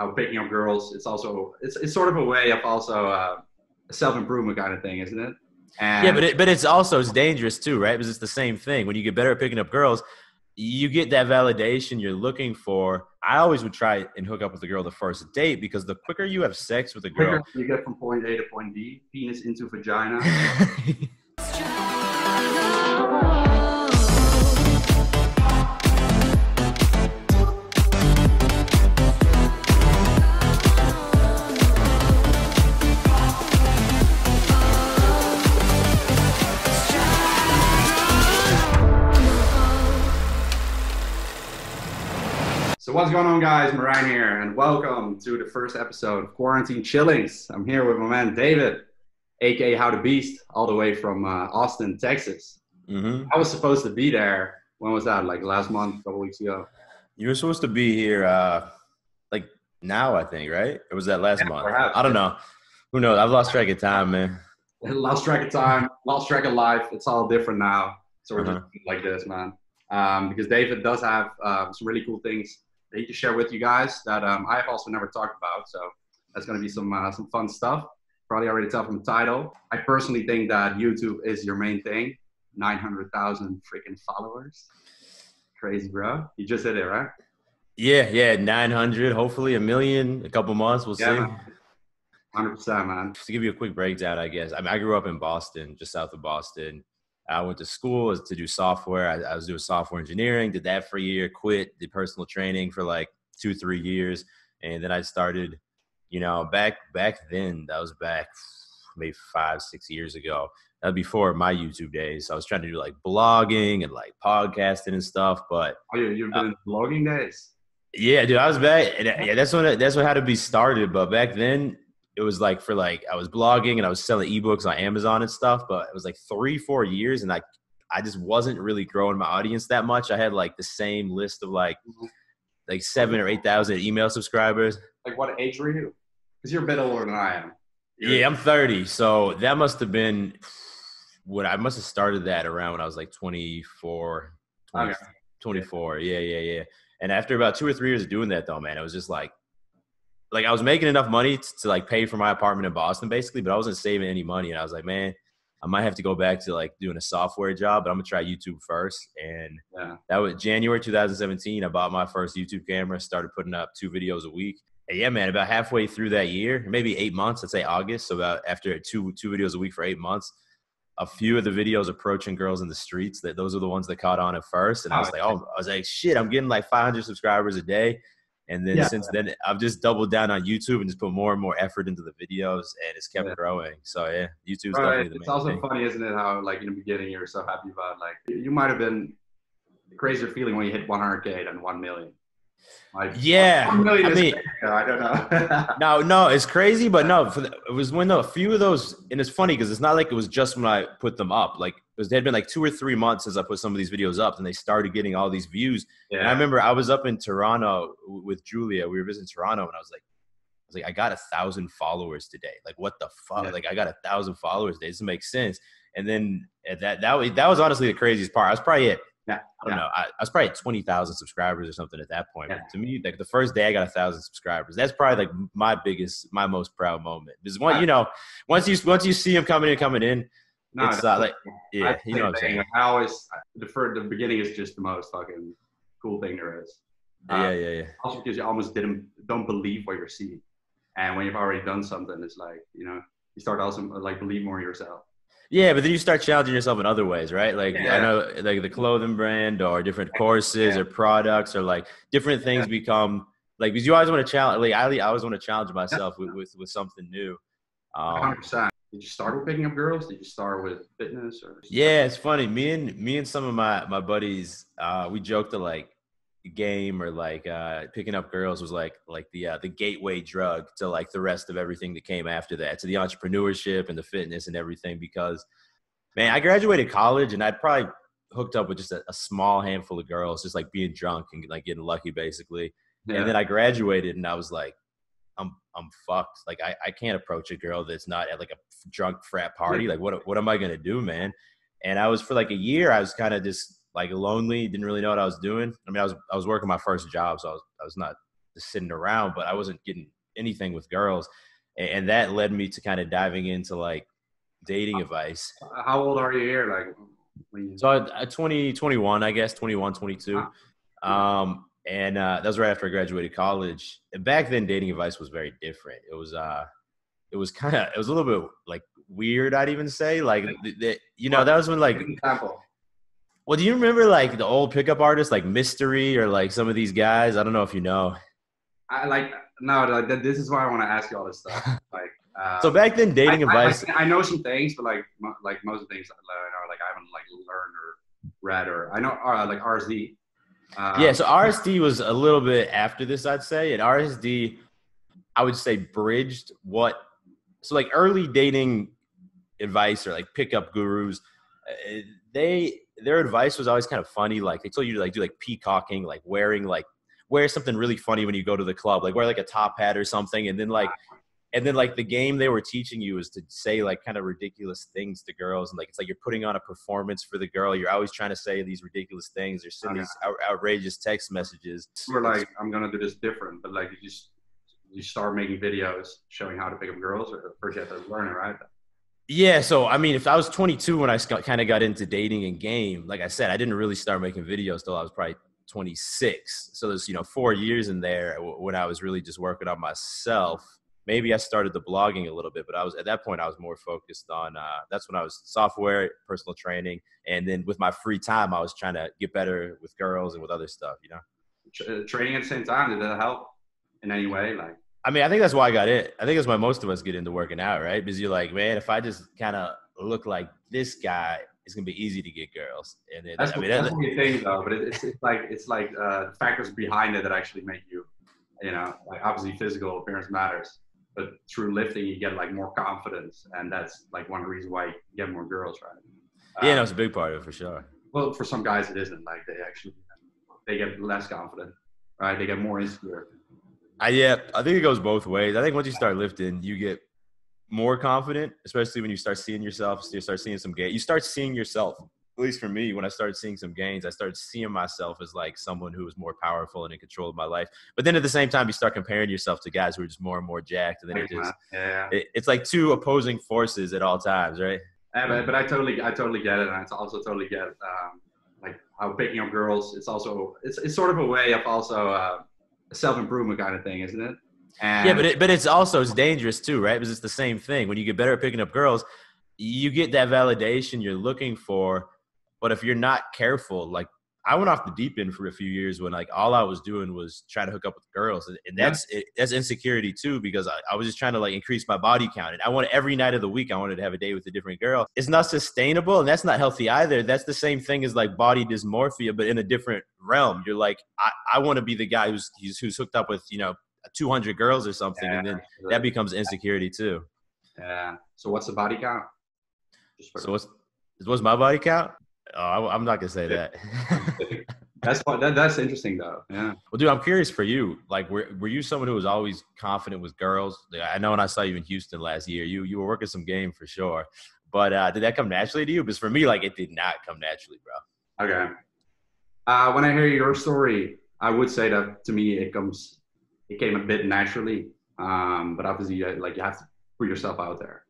how picking up girls, it's sort of a way of also a self-improvement kind of thing, isn't it? Yeah, And but it's dangerous too, right? Because it's the same thing. When you get better at picking up girls, you get that validation you're looking for. I always would try and hook up with a girl the first date because the quicker you have sex with a girl, quicker you get from point A to point B, penis into vagina. So what's going on, guys? Merijn here, and welcome to the first episode of Quarantine Chillings. I'm here with my man David, aka How the Beast, all the way from Austin, Texas. I was supposed to be there. When was that? Like last month, a couple weeks ago. You were supposed to be here like now, I think, right? Or was that last month? Perhaps. I don't know. Who knows? I've lost track of time, man. Lost track of time, lost track of life. It's all different now. So we're just like this, man. Because David does have some really cool things that he can share with you guys that I've also never talked about. So that's going to be some fun stuff. Probably already tell from the title. I personally think that YouTube is your main thing. 900,000 freaking followers. Crazy, bro. You just hit it, right? Yeah, 900, hopefully a million, a couple months, we'll see. Man. 100%, man. Just to give you a quick breakdown, I guess. I mean, I grew up in Boston, just south of Boston. I went to school to do software. I was doing software engineering, did that for a year, quit, did personal training for like 2-3 years. And then I started, back then, that was back maybe 5-6 years ago. That was before my YouTube days. So I was trying to do like blogging and like podcasting and stuff. But you've been in blogging days? Yeah, dude, I was back. Yeah, that's what had to be started. But back then, it was like I was blogging and I was selling ebooks on Amazon and stuff, but it was like 3-4 years and I just wasn't really growing my audience that much. I had like the same list of like 7,000 or 8,000 email subscribers. Like what age were you? Because you're a bit older than I am. Yeah, I'm 30. So that must have been I must have started that around when I was like 24. Yeah. And after about 2 or 3 years of doing that though, man, it was just like I was making enough money to like pay for my apartment in Boston basically, but I wasn't saving any money. And I was like, man, I might have to go back to like doing a software job, but I'm gonna try YouTube first. And that was January 2017. I bought my first YouTube camera, started putting up 2 videos a week. And yeah, man, about halfway through that year, maybe 8 months, let's say August. So about after two videos a week for 8 months, a few of the videos approaching girls in the streets, those are the ones that caught on at first. And I was like, shit, I'm getting like 500 subscribers a day. And then since then, I've just doubled down on YouTube and just put more and more effort into the videos, and it's kept growing. So yeah, YouTube's definitely the main thing. It's also funny, isn't it? How like in the beginning you're so happy about like you might have been a crazier feeling when you hit 100K than 1 million. Like, 1 million I don't know. No, it's crazy, but no, it was when a few of those, and it's funny because it's not like it was just when I put them up. Like it had been like 2 or 3 months since I put some of these videos up, and they started getting all these views. Yeah. And I remember I was up in Toronto with Julia. We were visiting Toronto, and I was like, I got 1,000 followers today. Like, what the fuck? Yeah. Like, I got 1,000 followers today. This doesn't make sense. And then that was honestly the craziest part. I was probably I don't know. I was probably at 20,000 subscribers or something at that point. Yeah. But to me, like the first day I got 1,000 subscribers. That's probably like my most proud moment. Because once you see them coming in, it's like, you know what I'm saying. I always the beginning is just the most fucking cool thing there is. Yeah. Also because you almost don't believe what you're seeing, and when you've already done something, it's like you start also like believe more in yourself. Yeah, but then you start challenging yourself in other ways, right? Like I know like the clothing brand or different courses or products or like different things become like, because you always want to challenge, like I always want to challenge myself with something new. 100%. Did you start with picking up girls? Did you start with fitness or? Yeah, it's funny. Me and some of my buddies, we joked that like game or like picking up girls was like the gateway drug to like the rest of everything that came after that, to the entrepreneurship and the fitness and everything. Because man, I graduated college and I'd probably hooked up with just a small handful of girls, just like being drunk and like getting lucky basically. And then I graduated and I was like, I'm fucked. Like I can't approach a girl that's not at like a drunk frat party. Like what am I gonna do, man? And I was for like a year, I was kind of just like lonely, didn't really know what I was doing. I mean, I was working my first job, so I was not just sitting around, but I wasn't getting anything with girls. And that led me to kind of diving into like dating advice. How old are you here? Like, when you... So I 21, I guess, 21, 22. And that was right after I graduated college. And back then, dating advice was very different. It was a little bit like weird, I'd even say. Like, you know, that was when like, well, do you remember like the old pickup artists like Mystery or like some of these guys? I don't know if you know. This is why I want to ask you all this stuff. Like, so back then, dating advice. I know some things, but like most of the things I know, like I haven't like learned or read, or I know like RSD. Yeah, so RSD was a little bit after this, I'd say. And RSD, I would say, bridged what – so like early dating advice or like pickup gurus, their advice was always kind of funny. Like they told you to like do like peacocking, like wear something really funny when you go to the club, like wear like a top hat or something. And then like the game they were teaching you is to say like kind of ridiculous things to girls. And like, it's like you're putting on a performance for the girl. You're always trying to say these ridiculous things or send these outrageous text messages. We're like, I'm going to do this different, but like you start making videos showing how to pick up girls, or first you have to learn it, right? Yeah. So, I mean, if I was 22 when I kind of got into dating and game, like I said, I didn't really start making videos till I was probably 26. So there's, 4 years in there when I was really just working on myself. Maybe I started the blogging a little bit, but at that point I was more focused on, that's when I was software, personal training. And then with my free time, I was trying to get better with girls and with other stuff, Training at the same time, did that help in any way? Like, I mean, I think that's why I got it. I think that's why most of us get into working out, right? Because you're like, man, if I just kind of look like this guy, it's gonna be easy to get girls. And then, that's what you think, though. But it's like factors behind it that actually make you, like obviously physical appearance matters, but through lifting you get like more confidence, and that's like one reason why you get more girls, right? Yeah, no, it's a big part of it for sure. Well, for some guys it isn't. Like they get less confident, right? They get more insecure. Yeah, I think it goes both ways. I think once you start lifting, you get more confident, especially when you start seeing yourself. You start seeing some gains. You start seeing yourself. At least for me, when I started seeing some gains, I started seeing myself as like someone who was more powerful and in control of my life. But then at the same time, you start comparing yourself to guys who are just more and more jacked. And then it's like two opposing forces at all times, right? Yeah, but I totally get it. And I also totally get like how picking up girls, it's sort of a way of also a self-improvement kind of thing, isn't it? And yeah, but it's dangerous too, right? Because it's the same thing. When you get better at picking up girls, you get that validation you're looking for. But if you're not careful, like I went off the deep end for a few years when like all I was doing was trying to hook up with girls. And that's insecurity too, because I was just trying to like increase my body count. And I wanted every night of the week, I wanted to have a day with a different girl. It's not sustainable, and that's not healthy either. That's the same thing as like body dysmorphia, but in a different realm. You're like, I want to be the guy who's hooked up with, 200 girls or something. And then that becomes insecurity too. Yeah. So what's the body count? So what's my body count? Oh, I'm not gonna say that. That's interesting though. Yeah. Well, dude, I'm curious for you. Like, were you someone who was always confident with girls? Like, I know when I saw you in Houston last year, you were working some game for sure. But did that come naturally to you? Because for me, like, it did not come naturally, bro. Okay. When I hear your story, I would say that to me it came a bit naturally. But obviously, you have to put yourself out there.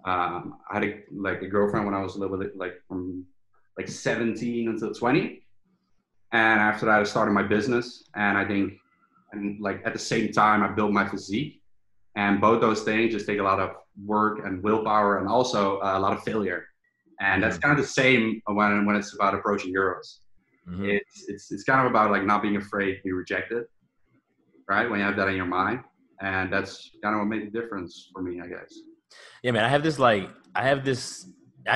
I had a girlfriend when I was a little bit from 17 until 20, and after that I started my business, and I think, and like at the same time I built my physique, and both those things just take a lot of work and willpower, and also a lot of failure, and that's kind of the same when it's about approaching girls. Mm-hmm. It's kind of about like not being afraid to be rejected, right? When you have that in your mind, and that's kind of what made the difference for me, I guess. Yeah, man, I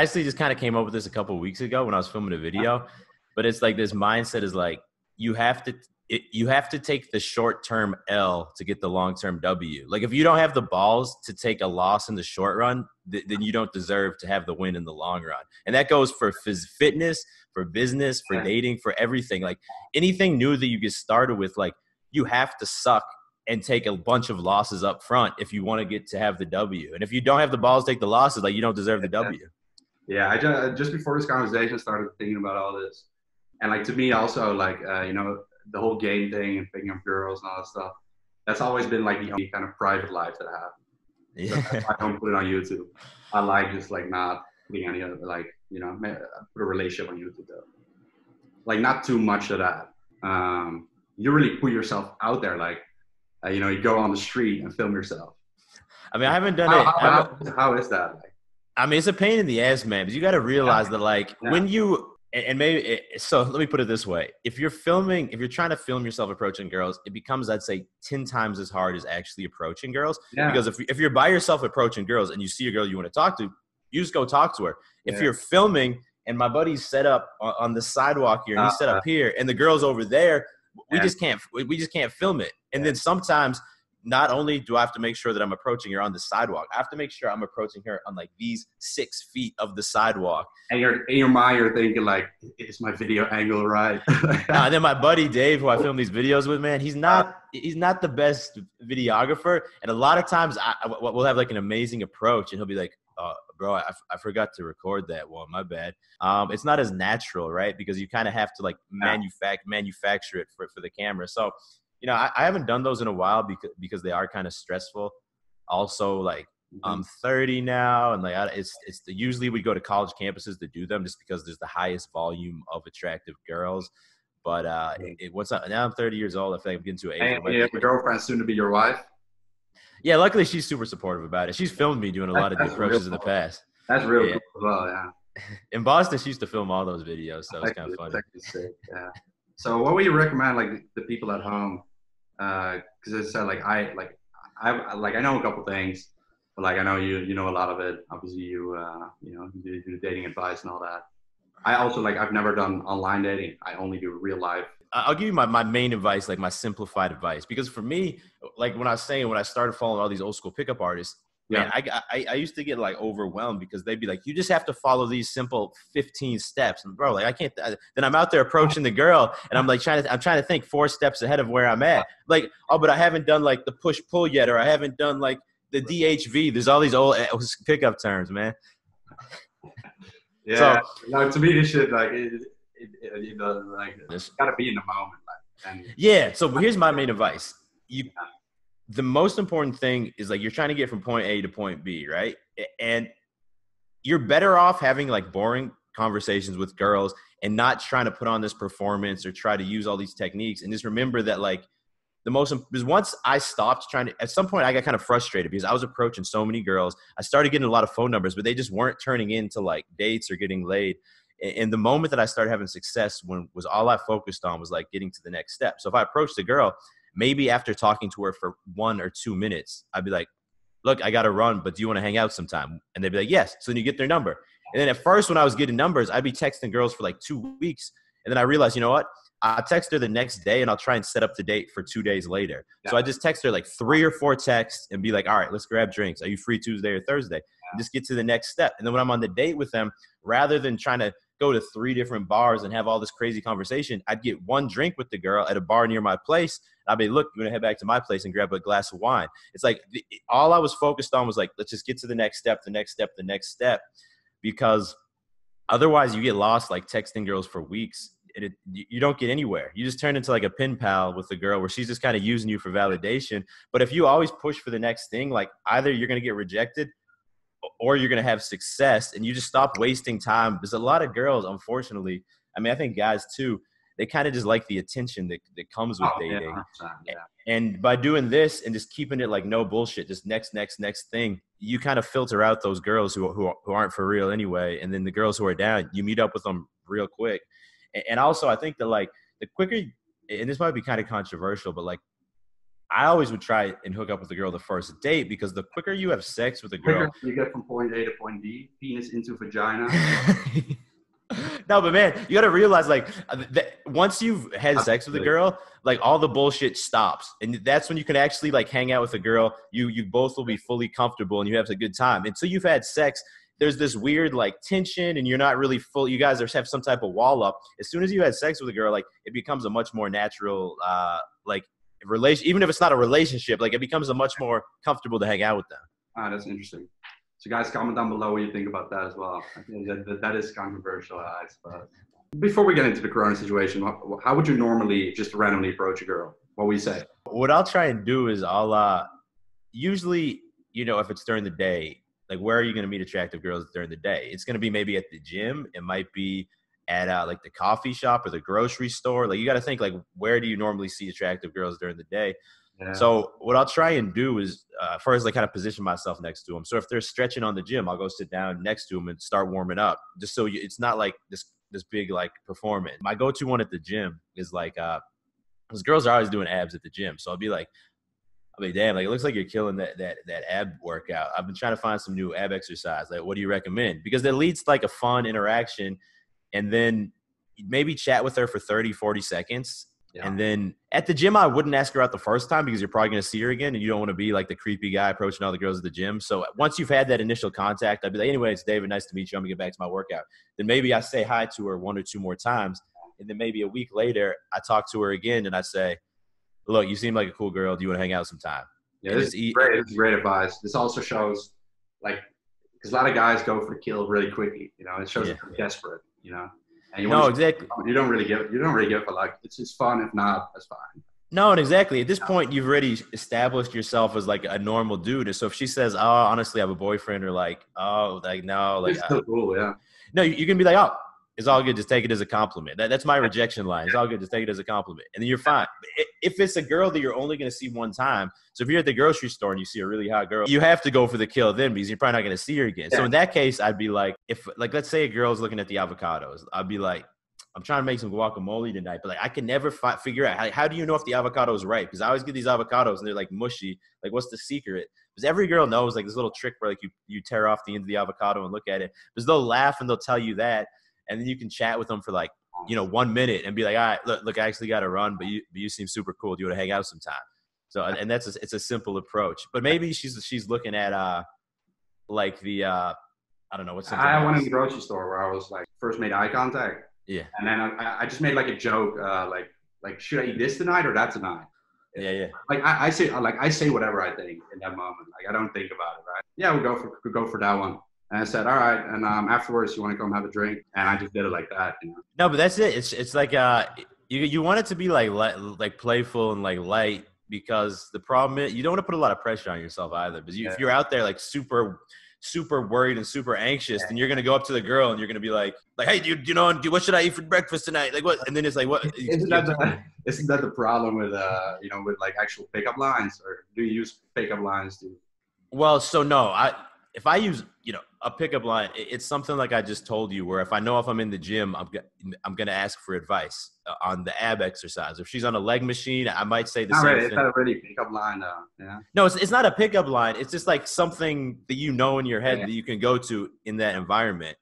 actually just kind of came up with this a couple of weeks ago when I was filming a video, but it's like this mindset is like, you have to take the short-term L to get the long-term W. Like if you don't have the balls to take a loss in the short run, then you don't deserve to have the win in the long run. And that goes for fitness, for business, for dating, for everything. Like anything new that you get started with, like you have to suck and take a bunch of losses up front if you want to get to have the W. And if you don't have the balls to take the losses, like you don't deserve the W. Yeah, I just before this conversation started thinking about all this, and like to me also, like the whole game thing and picking up girls and all that stuff, that's always been like the only kind of private life that I have. So that's why I don't put it on YouTube. I like just like not putting any other, like, you know, put a relationship on YouTube though. Like not too much of that. You really put yourself out there, like, you know, you go on the street and film yourself. I mean, I haven't done it. How is that? Like, I mean, it's a pain in the ass, man. But you got to realize that, like, when you and maybe so. Let me put it this way: if you're trying to film yourself approaching girls, it becomes, I'd say, 10 times as hard as actually approaching girls. Yeah. Because if you're by yourself approaching girls and you see a girl you want to talk to, you just go talk to her. If you're filming and my buddy's set up on the sidewalk here and he's set up here and the girl's over there, we just can't film it. And then sometimes, not only do I have to make sure that I'm approaching her on the sidewalk, I have to make sure I'm approaching her on like these 6 feet of the sidewalk. And in your mind, you're thinking like, is my video angle right? And then my buddy Dave, who I film these videos with, man, he's not the best videographer. And a lot of times we'll have like an amazing approach and he'll be like, bro, I forgot to record that one. My bad. It's not as natural, right? Because you kind of have to like manufacture it for the camera. So, you know, I haven't done those in a while because they are kind of stressful. Also, like, I'm 30 now, and like usually we go to college campuses to do them just because there's the highest volume of attractive girls. But now I'm 30 years old. I feel like I'm getting to an age. And your girlfriend soon to be your wife. Yeah, luckily she's super supportive about it. She's filmed me doing a lot of the approaches in the past. That's real cool as well, yeah. In Boston, she used to film all those videos, so it's kind of funny. Sick, yeah. So, what would you recommend, like the people at home? Because as I said, I know a couple things, but like I know you know a lot of it. Obviously, you do the dating advice and all that. I also I've never done online dating. I only do real life. I'll give you my main advice, like my simplified advice, because for me, like when I started following all these old school pickup artists, man, I used to get like overwhelmed because they'd be like, you just have to follow these simple 15 steps. And bro, like I can't, then I'm out there approaching the girl and I'm like I'm trying to think 4 steps ahead of where I'm at. Like, oh, but I haven't done like the push pull yet, or I haven't done like the DHV. There's all these old pickup terms, man. Yeah. So, no, to me, this shit, like, it's got to be in the moment. Yeah. So here's my main advice. The most important thing is like you're trying to get from point A to point B, right? And you're better off having like boring conversations with girls and not trying to put on this performance or try to use all these techniques. And just remember that like because once I stopped trying to, at some point I got kind of frustrated because I was approaching so many girls. I started getting a lot of phone numbers, but they just weren't turning into like dates or getting laid. And the moment that I started having success was all I focused on was like getting to the next step. So if I approached a girl, maybe after talking to her for 1 or 2 minutes, I'd be like, look, I got to run, but do you want to hang out sometime? And they'd be like, yes. So then you get their number. And then at first when I was getting numbers, I'd be texting girls for like 2 weeks. And then I realized, you know what? I'll text her the next day and I'll try and set up the date for 2 days later. Yeah. So I just text her like 3 or 4 texts and be like, all right, let's grab drinks. Are you free Tuesday or Thursday? And just get to the next step. And then when I'm on the date with them, rather than trying to go to 3 different bars and have all this crazy conversation, I'd get 1 drink with the girl at a bar near my place. I'd be, look, I'm going to head back to my place and grab a glass of wine. It's like all I was focused on was like, let's just get to the next step, the next step, the next step. Because otherwise you get lost like texting girls for weeks. You don't get anywhere. You just turn into like a pen pal with the girl where she's just kind of using you for validation. But if you always push for the next thing, like either you're going to get rejected or you're going to have success, and you just stop wasting time. There's a lot of girls, unfortunately. I mean, I think guys too, they kind of just like the attention that comes with dating. Yeah. And by doing this and just keeping it like no bullshit, just next thing, you kind of filter out those girls who aren't for real anyway. And then the girls who are down, you meet up with them real quick. And also I think that like the quicker, and this might be kind of controversial, but like I always would try and hook up with a girl the first date, because the quicker you have sex with a girl, you get from point A to point B, penis into vagina. No, but man, you got to realize like once you've had sex with a girl, like all the bullshit stops. And that's when you can actually like hang out with a girl. You both will be fully comfortable and you have a good time. Until you've had sex, there's this weird like tension and you're not really full. You guys have some type of wall up. As soon as you had sex with a girl, like it becomes a much more natural, like relation. Even if it's not a relationship, like it becomes a much more comfortable to hang out with them. Ah, that's interesting. So guys, comment down below what you think about that as well. I think that is controversial, I suppose. Before we get into the Corona situation, how would you normally just randomly approach a girl? What would you say? What I'll try and do is I'll usually, if it's during the day, like where are you going to meet attractive girls during the day? It's going to be maybe at the gym. It might be at like the coffee shop or the grocery store. Like you got to think like where do you normally see attractive girls during the day? Yeah. So what I'll try and do is first like kind of position myself next to them. So if they're stretching on the gym, I'll go sit down next to them and start warming up, just so it's not like this big like performance. My go-to one at the gym is like because girls are always doing abs at the gym. So I'll be like, damn, like it looks like you're killing that ab workout. I've been trying to find some new ab exercise. Like, what do you recommend? Because that leads to like a fun interaction, and then maybe chat with her for 30, 40 seconds. Yeah. And then at the gym, I wouldn't ask her out the first time because you're probably going to see her again, and you don't want to be like the creepy guy approaching all the girls at the gym. So once you've had that initial contact, I'd be like, anyway, it's David. Nice to meet you. I'm going to get back to my workout. Then maybe I say hi to her one or two more times. And then maybe a week later, I talk to her again and I say, look, you seem like a cool girl. Do you want to hang out sometime? Yeah, this is great. This is great advice. This also shows, like, because a lot of guys go for the kill really quickly. It shows that they're desperate. And exactly. You don't really give a like. It's just fun. If not, that's fine. No, and exactly. At this point, you've already established yourself as like a normal dude. And so if she says, "Oh, honestly, I have a boyfriend," or like, "Oh, like no," like, it's still cool, yeah. No, you can be like, "Oh, it's all good. Just take it as a compliment." That's my rejection line. It's all good. Just take it as a compliment. And then you're fine. If it's a girl that you're only going to see one time, so if you're at the grocery store and you see a really hot girl, you have to go for the kill then because you're probably not going to see her again. Yeah. So in that case, I'd be like, let's say a girl's looking at the avocados, I'd be like, I'm trying to make some guacamole tonight, but like I can never figure out how do you know if the avocado is ripe? Because I always get these avocados and they're like mushy. Like what's the secret? Because every girl knows like this little trick where like you tear off the end of the avocado and look at it. Because they'll laugh and they'll tell you that. And then you can chat with them for like, 1 minute and be like, all right, look, I actually got to run, but you seem super cool. Do you want to hang out sometime? So, and it's a simple approach, but maybe she's looking at, like the, I don't know what's something. I went in the grocery store where I was like, first made eye contact. Yeah. And then I just made like a joke, like, should I eat this tonight or that tonight? Yeah. Like I say whatever I think in that moment. Like I don't think about it, right? Yeah, we'll go for that one. And I said, all right. And afterwards, you want to come have a drink? And I just did it like that. No, but that's it. It's like you want it to be like playful and like light because the problem is you don't want to put a lot of pressure on yourself either. Because if you're out there like super worried and super anxious, then you're gonna go up to the girl and you're gonna be like, hey, dude, what should I eat for breakfast tonight? Like what? And then it's like, what? Isn't that the problem with with like actual pickup lines, or do you use pickup lines to? Well, so no, if I use, a pickup line, it's something like I just told you, where if I know if I'm in the gym, I'm going to ask for advice on the ab exercise. If she's on a leg machine, I might say the same thing. It's not a really pickup line, though. Yeah. No, it's not a pickup line. It's just like something that in your head that you can go to in that environment,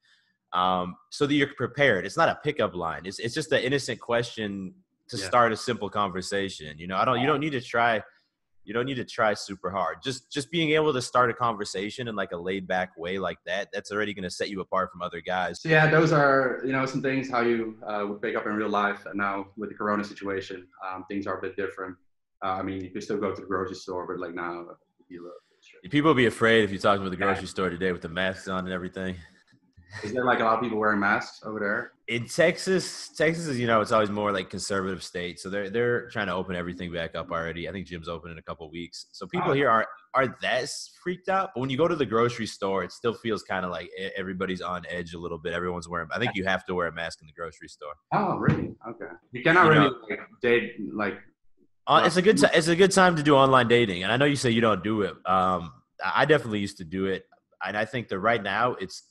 so that you're prepared. It's not a pickup line. It's just an innocent question to start a simple conversation. You don't need to try. You don't need to try super hard. Just being able to start a conversation in like a laid back way like that, that's already going to set you apart from other guys. So yeah, those are, some things how you would pick up in real life. And now with the Corona situation, things are a bit different. You can still go to the grocery store, but like now, people will be afraid if you talk about the grocery store today with the masks on and everything. Is there like a lot of people wearing masks over there? In Texas is, it's always more like conservative state. So they're trying to open everything back up already. I think gym's open in a couple of weeks. So people here aren't that freaked out. But when you go to the grocery store, it still feels kind of like everybody's on edge a little bit. Everyone's wearing, I think you have to wear a mask in the grocery store. Oh, really? Okay. You cannot really date like. It's a good time to do online dating. And I know you say you don't do it. I definitely used to do it. And I think that right now it's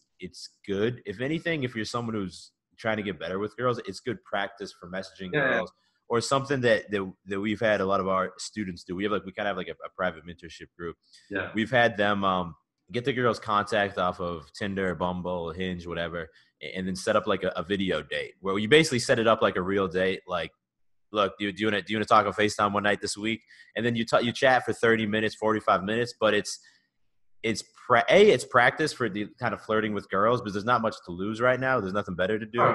good. If anything, if you're someone who's trying to get better with girls, it's good practice for messaging girls, or something that we've had a lot of our students do. We kind of have like a private mentorship group. Yeah. We've had them get the girls' contact off of Tinder, Bumble, Hinge, whatever, and then set up like a video date where you basically set it up like a real date. Like, look, do you want to talk on FaceTime one night this week? And then you chat for 30 minutes, 45 minutes, but it's practice for the kind of flirting with girls, because there's not much to lose right now. There's nothing better to do.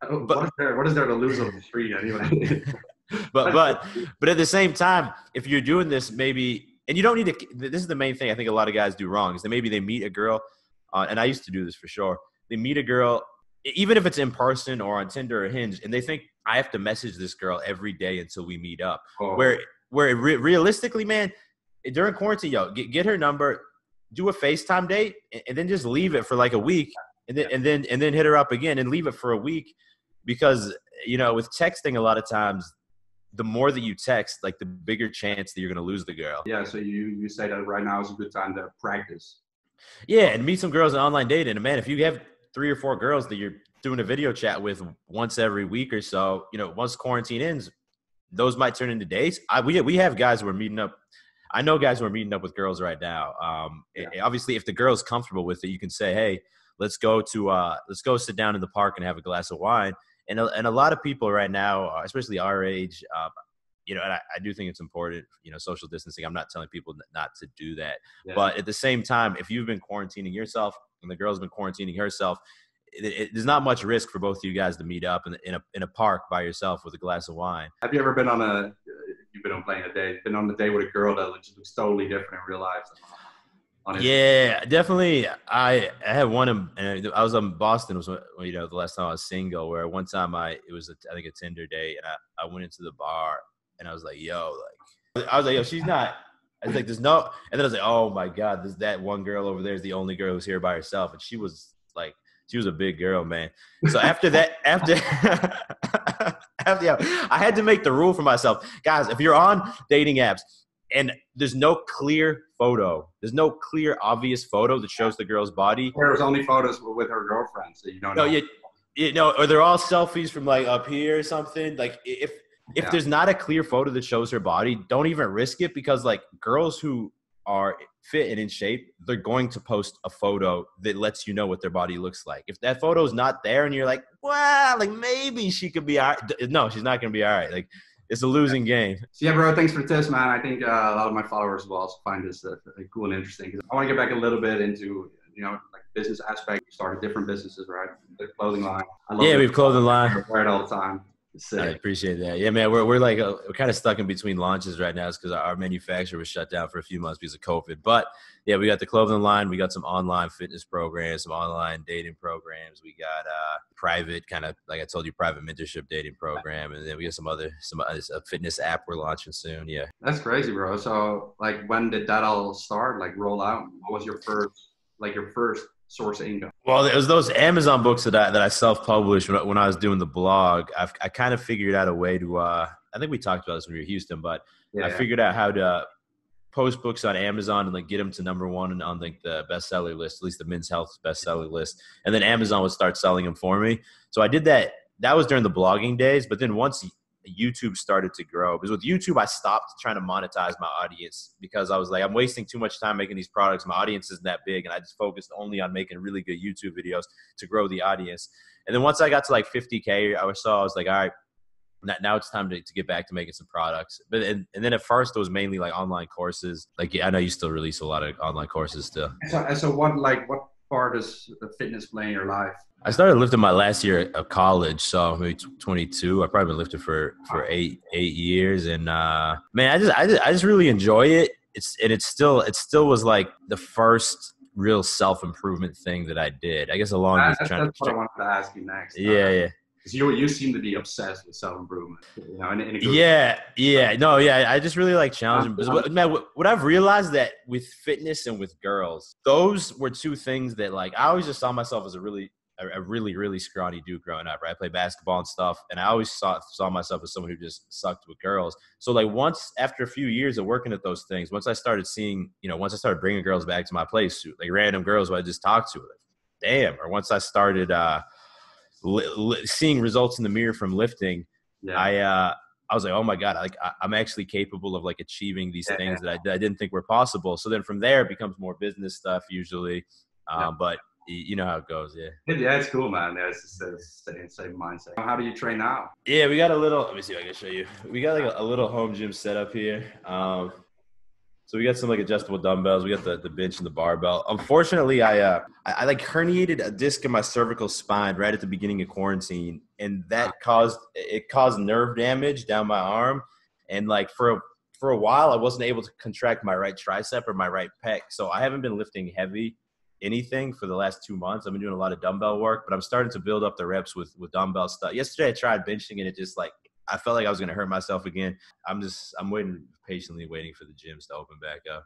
What is there to lose on the street anyway? but at the same time, if you're doing this, maybe, and you don't need to. This is the main thing I think a lot of guys do wrong, is that maybe they meet a girl, and I used to do this for sure. They meet a girl even if it's in person or on Tinder or Hinge, and they think I have to message this girl every day until we meet up. Oh. Where realistically, man, during quarantine, get her number, do a FaceTime date, and then just leave it for like a week, and then hit her up again and leave it for a week, because with texting, a lot of times, the more that you text, like the bigger chance that you're going to lose the girl. Yeah. So you say that right now is a good time to practice. Yeah, and meet some girls in online dating. And man, if you have 3 or 4 girls that you're doing a video chat with once every week or so, once quarantine ends, those might turn into dates. We have guys who are meeting up. I know guys who are meeting up with girls right now. Obviously, if the girl's comfortable with it, you can say, hey, let's go sit down in the park and have a glass of wine. And a lot of people right now, especially our age, and I do think it's important, social distancing. I'm not telling people not to do that. Yeah. But at the same time, if you've been quarantining yourself and the girl's been quarantining herself, there's not much risk for both of you guys to meet up in a park by yourself with a glass of wine. Have you ever been on playing a date, been on a date with a girl that looks totally different in real life? Yeah, definitely. I had one, and I was in Boston. It was the last time I was single. Where one time it was I think a Tinder date, and I went into the bar and I was like, yo, she's not. I was like, there's no, and then I was like, oh my God, there's that one girl over there is the only girl who's here by herself, and she was a big girl, man. So after that, I had to make the rule for myself, guys. If you're on dating apps and there's no clear photo, there's no clear obvious photo that shows the girl's body. There's only photos with her girlfriends that you don't know. Or they're all selfies from like up here or something. Like if there's not a clear photo that shows her body, don't even risk it, because like girls who are fit and in shape, they're going to post a photo that lets you know what their body looks like. If that photo is not there and you're like, wow, like maybe she could be all right. No, she's not going to be all right. Like it's a losing game. So yeah, bro, thanks for the tips, man. I think a lot of my followers will also find this cool and interesting. I want to get back a little bit into, like business aspect. You started different businesses, right? The clothing line. We've clothing line. Wear it all the time. I appreciate that. Yeah, man, we're kind of stuck in between launches right now. It's because our manufacturer was shut down for a few months because of COVID. But yeah, we got the clothing line. We got some online fitness programs, some online dating programs. We got private, kind of like I told you, private mentorship dating program, and then we got some a fitness app we're launching soon. Yeah, that's crazy, bro. So like, when did that all start? Like, roll out? What was your first source of income? Well, it was those Amazon books that I self-published when I was doing the blog. I kind of figured out a way to I think we talked about this when we were in Houston, but I figured out how to post books on Amazon and like get them to #1 on like the bestseller list, at least the Men's Health bestseller list, and then Amazon would start selling them for me. So I did that. That was during the blogging days, but then once YouTube started to grow, because with YouTube I stopped trying to monetize my audience, because I was like, I'm wasting too much time making these products. My audience isn't that big, and I just focused only on making really good YouTube videos to grow the audience. And then once I got to like 50K, I was like, all right, now it's time to get back to making some products. But and then at first it was mainly like online courses. Like, yeah, I know you still release a lot of online courses still. So what part does the fitness play in your life? I started lifting my last year of college, so maybe 22. I've probably been lifting for 8 years, and man, I just really enjoy it. It still was like the first real self-improvement thing that I did. I guess along with that's what I wanted to ask you next. Yeah. Because you seem to be obsessed with self-improvement. I just really like challenging. What I've realized that with fitness and with girls, those were two things that like I always just saw myself as a really scrawny dude growing up, right? I played basketball and stuff, and I always saw myself as someone who just sucked with girls. So like once, after a few years of working at those things, once I started bringing girls back to my place, like random girls who I just talked to, like, damn. Or once I started seeing results in the mirror from lifting, I was like, oh my God, I'm actually capable of like achieving these things that I didn't think were possible. So then from there it becomes more business stuff usually. But you know how it goes. Yeah, it's cool, man. Yeah, it's just the same mindset. How do you train now? Yeah, we got a little, let me see if I can show you. We got like a little home gym setup here. So we got some like adjustable dumbbells. We got the bench and the barbell. Unfortunately, I like herniated a disc in my cervical spine right at the beginning of quarantine, and that caused nerve damage down my arm. And like for a while, I wasn't able to contract my right tricep or my right pec. So I haven't been lifting heavy anything for the last 2 months. I've been doing a lot of dumbbell work, but I'm starting to build up the reps with dumbbell stuff. Yesterday I tried benching and it just like, I felt like I was going to hurt myself again. I'm patiently waiting for the gyms to open back up.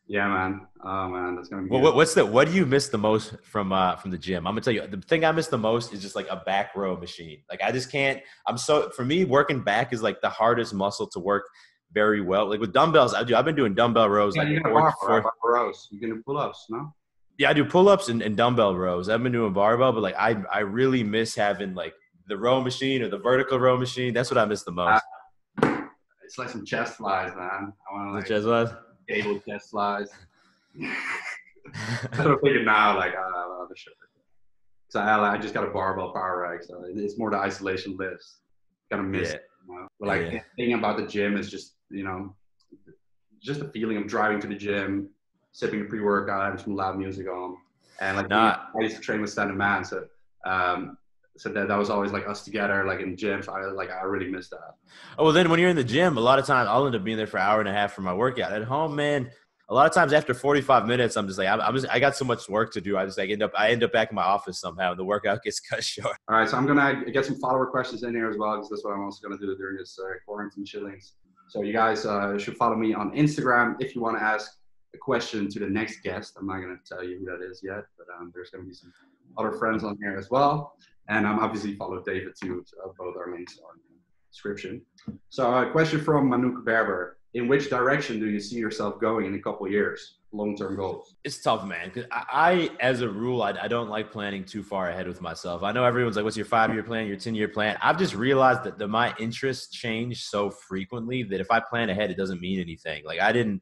Yeah, man. Oh man, that's gonna be Well, what do you miss the most from the gym? I'm gonna tell you, the thing I miss the most is just like a back row machine. Like I just can't. For me, working back is like the hardest muscle to work very well. Like with dumbbells, I've been doing dumbbell rows. Yeah, like you got bar rows. You can do pull-ups, no? Yeah, I do pull-ups and dumbbell rows. I've been doing barbell, but like I really miss having like the row machine or the vertical row machine. That's what I miss the most. It's like some chest flies, man. I want to like chest flies. Gable chest flies. That's what I'm thinking now. Like, the shit. So I just got a barbell power rack, so it's more the isolation lifts. Gotta miss it. You know? But like thinking about the gym is just just the feeling of driving to the gym, sipping a pre-workout, having some loud music on, and like I used to train with Standard Man, so that was always like us together, like in gyms. I really miss that. Oh, well, then when you're in the gym, a lot of times I'll end up being there for an hour and a half for my workout. At home, man, a lot of times after 45 minutes, I'm just like, I got so much work to do. I end up back in my office somehow, and the workout gets cut short. All right, so I'm gonna get some follower questions in here as well, because that's what I'm also gonna do during this quarantine chillings. So you guys should follow me on Instagram if you want to ask a question to the next guest. I'm not gonna tell you who that is yet, but there's gonna be some other friends on here as well. And obviously follow David too. So both our links are in the description. So a question from Manouk Berber. In which direction do you see yourself going in a couple of years? Long-term goals. It's tough, man. Because I, as a rule, I don't like planning too far ahead with myself. I know everyone's like, what's your 5-year plan, your 10-year plan? I've just realized that my interests change so frequently that if I plan ahead, it doesn't mean anything. Like I didn't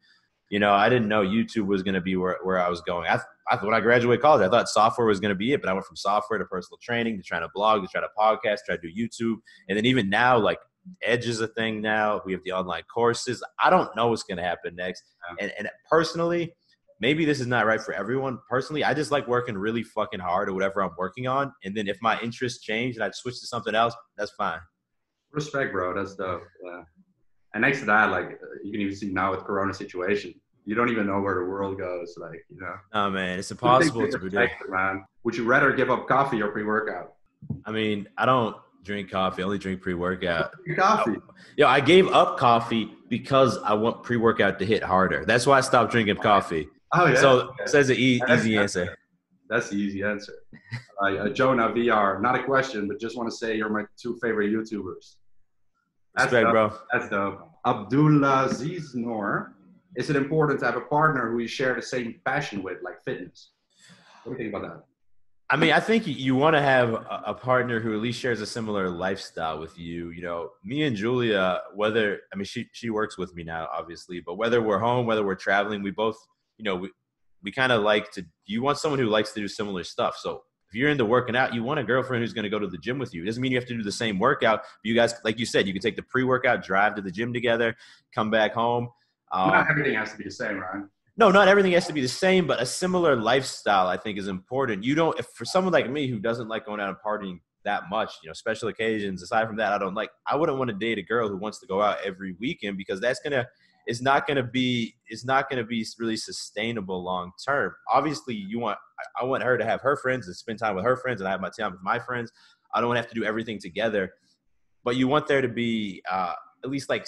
know YouTube was going to be where I was going. I thought when I graduated college, I thought software was going to be it, but I went from software to personal training to trying to blog, to try to podcast, try to do YouTube. And then even now, like Edge is a thing now. We have the online courses. I don't know what's going to happen next. And personally, maybe this is not right for everyone. Personally, I just like working really fucking hard at whatever I'm working on. And then if my interests change and I switch to something else, that's fine. Respect, bro. That's dope. Yeah. And next to that, like you can even see now with Corona situation, you don't even know where the world goes. Like, Oh man, it's impossible to predict. Man, would you rather give up coffee or pre-workout? I mean, I don't drink coffee. I only drink pre-workout. Coffee? I gave up coffee because I want pre-workout to hit harder. That's why I stopped drinking coffee. Oh yeah. So that's an easy answer. That's the easy answer. Jonah VR, not a question, but just want to say you're my 2 favorite YouTubers. That's Respect, dope. bro. That's dope. Abdulaziz Noor, is it important to have a partner who you share the same passion with, like fitness? What do you think about that? I mean, I think you want to have a partner who at least shares a similar lifestyle with you. Me and Julia, she works with me now, obviously, but whether we're home, whether we're traveling, we both, we kind of like to, you want someone who likes to do similar stuff. So if you're into working out, you want a girlfriend who's going to go to the gym with you. It doesn't mean you have to do the same workout. But you guys, like you said, you can take the pre-workout, drive to the gym together, come back home. Not everything has to be the same, right? No, not everything has to be the same, but a similar lifestyle I think is important. If for someone like me who doesn't like going out and partying that much, special occasions, aside from that, I wouldn't want to date a girl who wants to go out every weekend because it's not going to be really sustainable long term. Obviously, I want her to have her friends and spend time with her friends, and I have my time with my friends. I don't want to have to do everything together, but you want there to be at least like,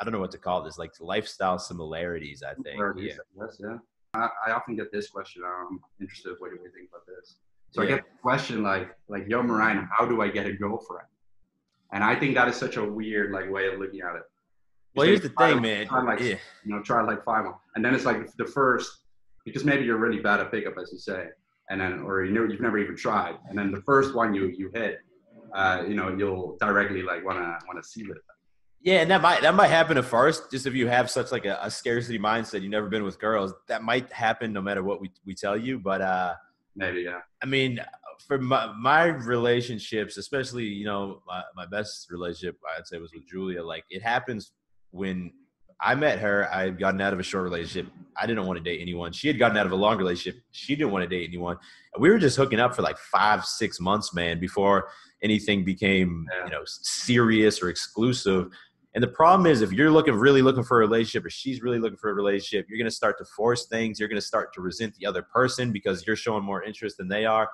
I don't know what to call this, like lifestyle similarities, I think. Yes, yeah. I often get this question. I'm interested in what you think about this. So I get the question like, yo, Merijn, how do I get a girlfriend? And I think that is such a weird way of looking at it. Well, here's the thing, man. Try like 5 months. And then it's like the first, because maybe you're really bad at pickup, as you say, and then, or you've never even tried. And then the first one you hit, you'll directly want to see it. Yeah, and that might happen at first, just if you have such like a scarcity mindset, you've never been with girls, that might happen no matter what we tell you. But maybe, yeah. I mean, for my relationships, especially, my best relationship, I'd say was with Julia. Like it happens when I met her, I had gotten out of a short relationship. I didn't want to date anyone. She had gotten out of a long relationship. She didn't want to date anyone. We were just hooking up for like 5-6 months, man, before anything became, serious or exclusive. And the problem is if you're really looking for a relationship or she's really looking for a relationship, you're going to start to force things. You're going to start to resent the other person because you're showing more interest than they are.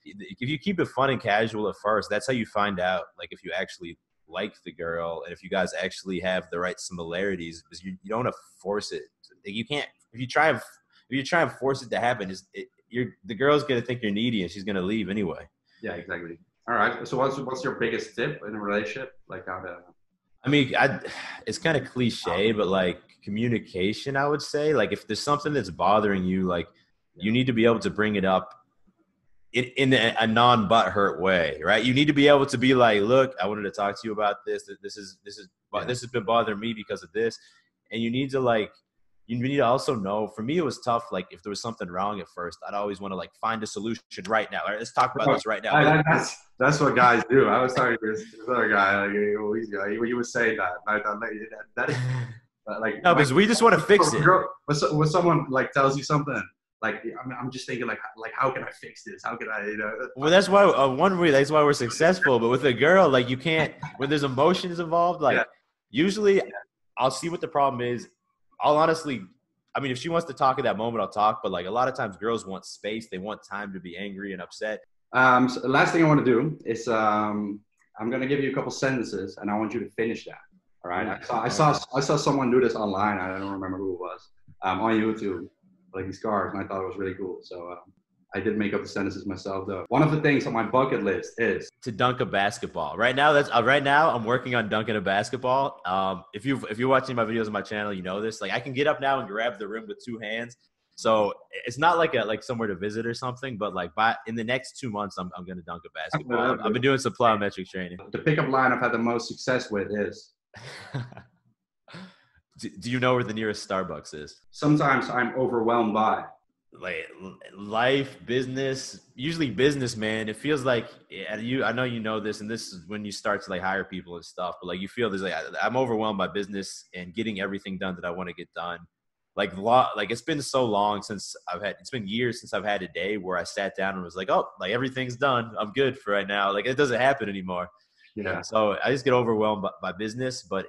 If you keep it fun and casual at first, that's how you find out like if you actually like the girl and if you guys actually have the right similarities, because you don't want to force it. You can't, if you try and force it to happen, the girl's going to think you're needy and she's going to leave anyway. Yeah, exactly. All right. So what's your biggest tip in a relationship? Like how to... I mean, it's kind of cliche, but like communication, I would say, like if there's something that's bothering you, like you need to be able to bring it up in a non-butthurt way, right? You need to be able to be like, look, I wanted to talk to you about this. This has been bothering me because of this. And you need to also know, for me, it was tough. Like if there was something wrong at first, I'd always want to like find a solution right now. All right, let's talk about this right now. That's what guys do. I was talking to this other guy. Like, he was saying that. I thought like no, because we just want to fix it. When someone like tells you something, like I'm just thinking like how can I fix this? How can I, Well, that's why that's why we're successful. But with a girl, like you can't, when there's emotions involved. Like usually, I'll see what the problem is. I'll honestly, I mean, if she wants to talk at that moment, I'll talk. But like a lot of times, girls want space. They want time to be angry and upset. So the last thing I want to do is I'm going to give you a couple sentences, and I want you to finish that. All right. I saw someone do this online. I don't remember who it was. On YouTube, like these cars, and I thought it was really cool. So I did make up the sentences myself, though. One of the things on my bucket list is to dunk a basketball. Right now, I'm working on dunking a basketball. If you're watching my videos on my channel, you know this. Like I can get up now and grab the rim with 2 hands. So it's not like somewhere to visit or something, but like in the next 2 months, I'm going to dunk a basketball. I've been doing some plyometric training. The pickup line I've had the most success with is. Do you know where the nearest Starbucks is? Sometimes I'm overwhelmed by. Like life, business, usually business, man. It feels like I know you know this, and this is when you start to like hire people and stuff, but like you feel there's like I'm overwhelmed by business and getting everything done that I want to get done. Like it's been so long it's been years since I've had a day where I sat down and was like, oh, like everything's done. I'm good for right now. Like it doesn't happen anymore. Yeah. So I just get overwhelmed by business, but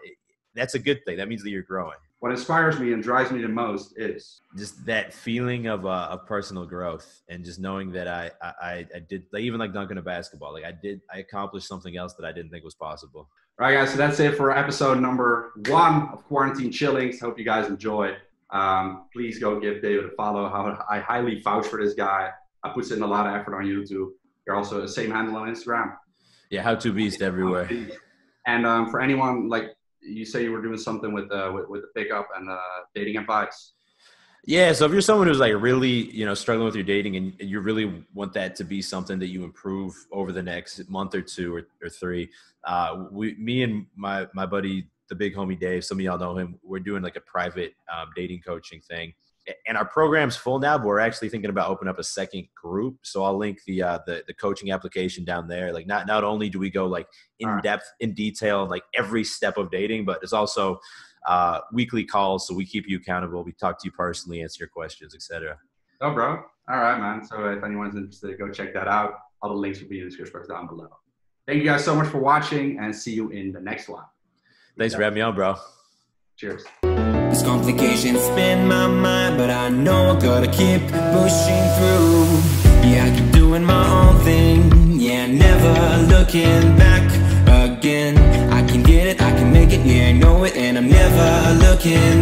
that's a good thing. That means that you're growing. What inspires me and drives me the most is just that feeling of personal growth and just knowing that I did, like, even like dunking a basketball. Like I accomplished something else that I didn't think was possible. All right, guys. So that's it for episode number 1 of Quarantine Chillings. Hope you guys enjoyed. Please go give David a follow. I highly vouch for this guy. I put in a lot of effort on YouTube. You're also the same handle on Instagram. Yeah, How To Beast everywhere. And for anyone, like you say you were doing something with the pickup and dating advice. Yeah, so if you're someone who's like really, struggling with your dating and you really want that to be something that you improve over the next month or 2 or 3, me and my buddy, the big homie Dave, some of y'all know him, we're doing like a private dating coaching thing. And our program's full now, but we're actually thinking about opening up a second group. So I'll link the coaching application down there. Like not only do we go like in depth, in detail, like every step of dating, but it's also weekly calls. So we keep you accountable. We talk to you personally, answer your questions, etc. Oh, bro. All right, man. So if anyone's interested, go check that out. All the links will be in the description box down below. Thank you guys so much for watching, and see you in the next one. Thanks for having me on, bro. Cheers. These complications spin my mind, but I know I gotta keep pushing through. Yeah, I keep doing my own thing. Yeah, never looking back again. I can get it, I can make it, yeah, I know it, and I'm never looking